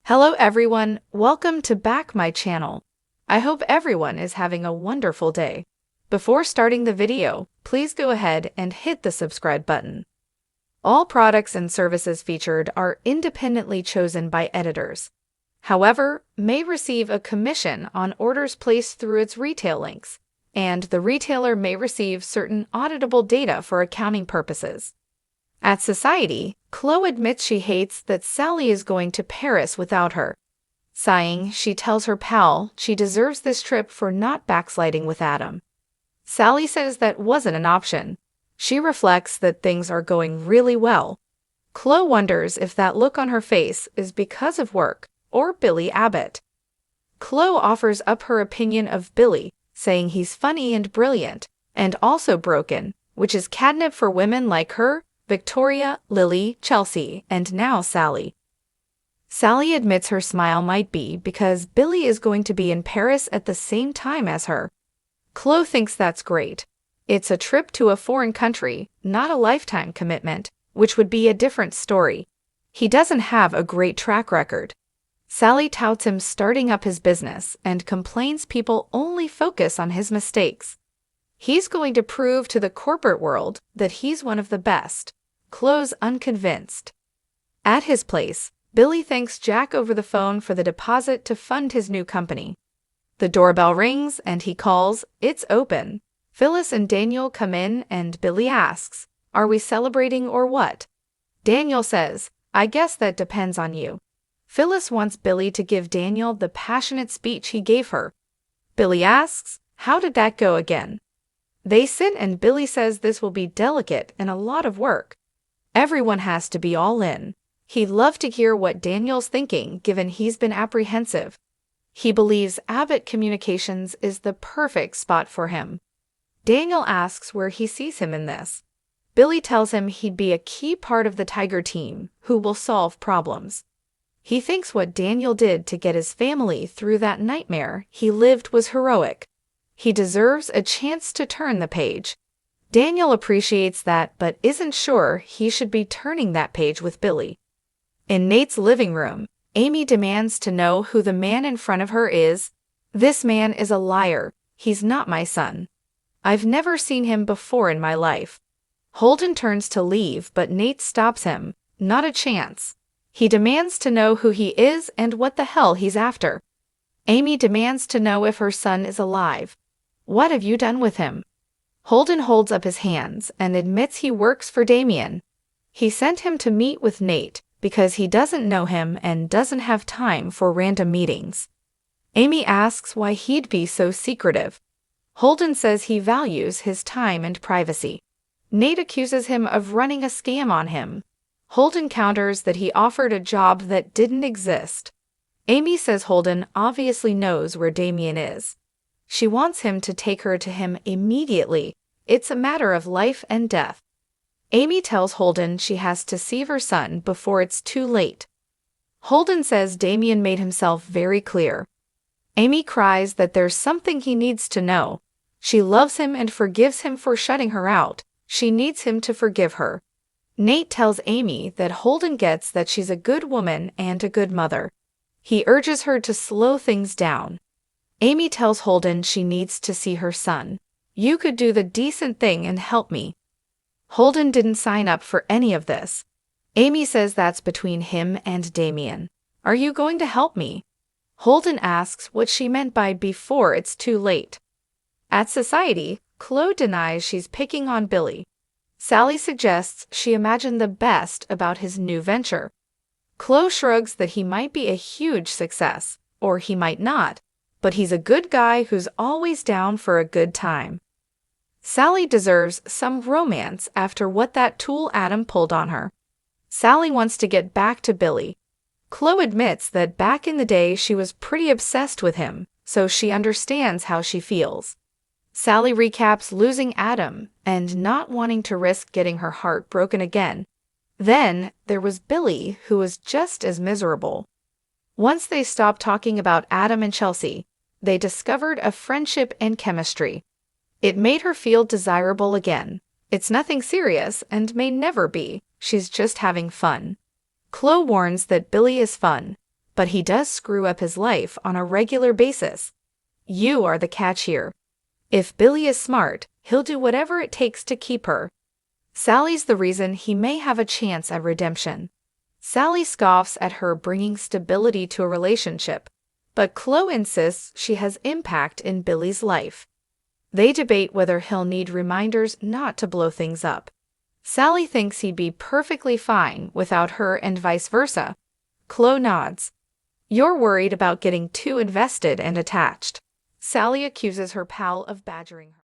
Hello everyone, welcome to back my channel. I hope everyone is having a wonderful day. Before starting the video, please go ahead and hit the subscribe button. All products and services featured are independently chosen by editors. However, may receive a commission on orders placed through its retail links, and the retailer may receive certain auditable data for accounting purposes. At Society, Chloe admits she hates that Sally is going to Paris without her. Sighing, she tells her pal she deserves this trip for not backsliding with Adam. Sally says that wasn't an option. She reflects that things are going really well. Chloe wonders if that look on her face is because of work or Billy Abbott. Chloe offers up her opinion of Billy, saying he's funny and brilliant, and also broken, which is catnip for women like her, Victoria, Lily, Chelsea, and now Sally. Sally admits her smile might be because Billy is going to be in Paris at the same time as her. Chloe thinks that's great. It's a trip to a foreign country, not a lifetime commitment, which would be a different story. He doesn't have a great track record. Sally touts him starting up his business and complains people only focus on his mistakes. He's going to prove to the corporate world that he's one of the best. Chloe's unconvinced. At his place, Billy thanks Jack over the phone for the deposit to fund his new company. The doorbell rings and he calls, "It's open." Phyllis and Daniel come in and Billy asks, "Are we celebrating or what?" Daniel says, "I guess that depends on you." Phyllis wants Billy to give Daniel the passionate speech he gave her. Billy asks, "How did that go again?" They sit and Billy says this will be delicate and a lot of work. Everyone has to be all in. He'd love to hear what Daniel's thinking given he's been apprehensive. He believes Abbott Communications is the perfect spot for him. Daniel asks where he sees him in this. Billy tells him he'd be a key part of the Tiger team who will solve problems. He thinks what Daniel did to get his family through that nightmare he lived was heroic. He deserves a chance to turn the page. Daniel appreciates that but isn't sure he should be turning that page with Billy. In Nate's living room, Amy demands to know who the man in front of her is. "This man is a liar. He's not my son. I've never seen him before in my life." Holden turns to leave but Nate stops him. Not a chance. He demands to know who he is and what the hell he's after. Amy demands to know if her son is alive. "What have you done with him?" Holden holds up his hands and admits he works for Damien. He sent him to meet with Nate because he doesn't know him and doesn't have time for random meetings. Amy asks why he'd be so secretive. Holden says he values his time and privacy. Nate accuses him of running a scam on him. Holden counters that he offered a job that didn't exist. Amy says Holden obviously knows where Damien is. She wants him to take her to him immediately. It's a matter of life and death. Amy tells Holden she has to see her son before it's too late. Holden says Damien made himself very clear. Amy cries that there's something he needs to know. She loves him and forgives him for shutting her out. She needs him to forgive her. Nate tells Amy that Holden gets that she's a good woman and a good mother. He urges her to slow things down. Amy tells Holden she needs to see her son. "You could do the decent thing and help me." Holden didn't sign up for any of this. Amy says that's between him and Damien. "Are you going to help me?" Holden asks what she meant by "before it's too late." At Society, Chloe denies she's picking on Billy. Sally suggests she imagined the best about his new venture. Chloe shrugs that he might be a huge success, or he might not, but he's a good guy who's always down for a good time. Sally deserves some romance after what that tool Adam pulled on her. Sally wants to get back to Billy. Chloe admits that back in the day she was pretty obsessed with him, so she understands how she feels. Sally recaps losing Adam and not wanting to risk getting her heart broken again. Then there was Billy, who was just as miserable. Once they stopped talking about Adam and Chelsea, they discovered a friendship and chemistry. It made her feel desirable again. It's nothing serious and may never be. She's just having fun. Chloe warns that Billy is fun, but he does screw up his life on a regular basis. You are the catch here. If Billy is smart, he'll do whatever it takes to keep her. Sally's the reason he may have a chance at redemption. Sally scoffs at her bringing stability to a relationship, but Chloe insists she has impact in Billy's life. They debate whether he'll need reminders not to blow things up. Sally thinks he'd be perfectly fine without her and vice versa. Chloe nods. You're worried about getting too invested and attached. Sally accuses her pal of badgering her.